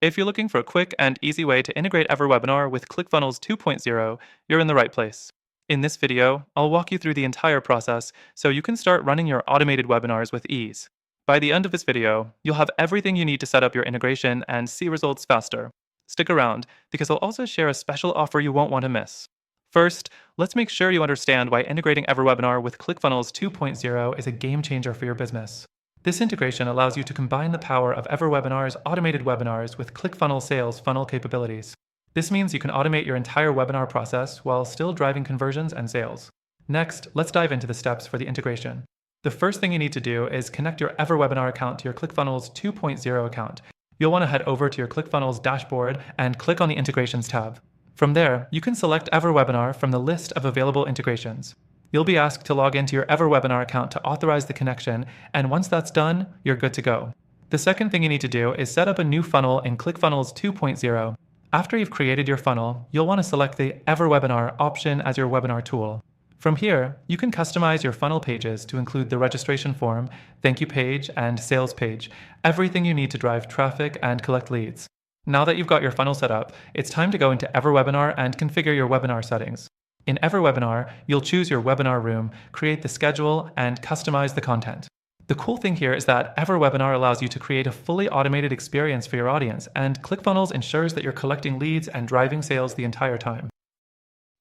If you're looking for a quick and easy way to integrate EverWebinar with ClickFunnels 2.0, you're in the right place. In this video, I'll walk you through the entire process so you can start running your automated webinars with ease. By the end of this video, you'll have everything you need to set up your integration and see results faster. Stick around, because I'll also share a special offer you won't want to miss. First, let's make sure you understand why integrating EverWebinar with ClickFunnels 2.0 is a game changer for your business. This integration allows you to combine the power of EverWebinar's automated webinars with ClickFunnels sales funnel capabilities. This means you can automate your entire webinar process while still driving conversions and sales. Next, let's dive into the steps for the integration. The first thing you need to do is connect your EverWebinar account to your ClickFunnels 2.0 account. You'll want to head over to your ClickFunnels dashboard and click on the Integrations tab. From there, you can select EverWebinar from the list of available integrations. You'll be asked to log into your EverWebinar account to authorize the connection, and once that's done, you're good to go. The second thing you need to do is set up a new funnel in ClickFunnels 2.0. After you've created your funnel, you'll want to select the EverWebinar option as your webinar tool. From here, you can customize your funnel pages to include the registration form, thank you page, and sales page, everything you need to drive traffic and collect leads. Now that you've got your funnel set up, it's time to go into EverWebinar and configure your webinar settings. In EverWebinar, you'll choose your webinar room, create the schedule, and customize the content. The cool thing here is that EverWebinar allows you to create a fully automated experience for your audience, and ClickFunnels ensures that you're collecting leads and driving sales the entire time.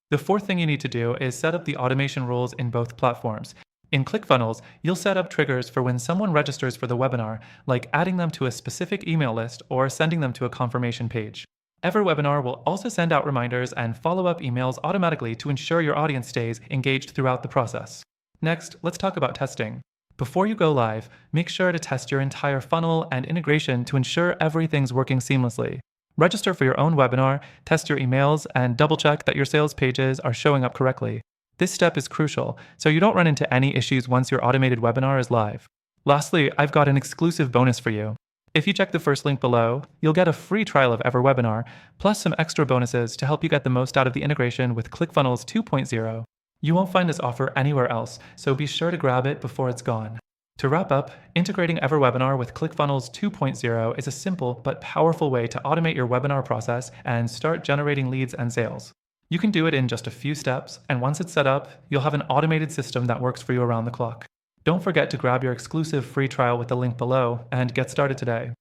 The fourth thing you need to do is set up the automation rules in both platforms. In ClickFunnels, you'll set up triggers for when someone registers for the webinar, like adding them to a specific email list or sending them to a confirmation page. EverWebinar will also send out reminders and follow-up emails automatically to ensure your audience stays engaged throughout the process. Next, let's talk about testing. Before you go live, make sure to test your entire funnel and integration to ensure everything's working seamlessly. Register for your own webinar, test your emails, and double-check that your sales pages are showing up correctly. This step is crucial, so you don't run into any issues once your automated webinar is live. Lastly, I've got an exclusive bonus for you. If you check the first link below, you'll get a free trial of EverWebinar, plus some extra bonuses to help you get the most out of the integration with ClickFunnels 2.0. You won't find this offer anywhere else, so be sure to grab it before it's gone. To wrap up, integrating EverWebinar with ClickFunnels 2.0 is a simple but powerful way to automate your webinar process and start generating leads and sales. You can do it in just a few steps, and once it's set up, you'll have an automated system that works for you around the clock. Don't forget to grab your exclusive free trial with the link below and get started today.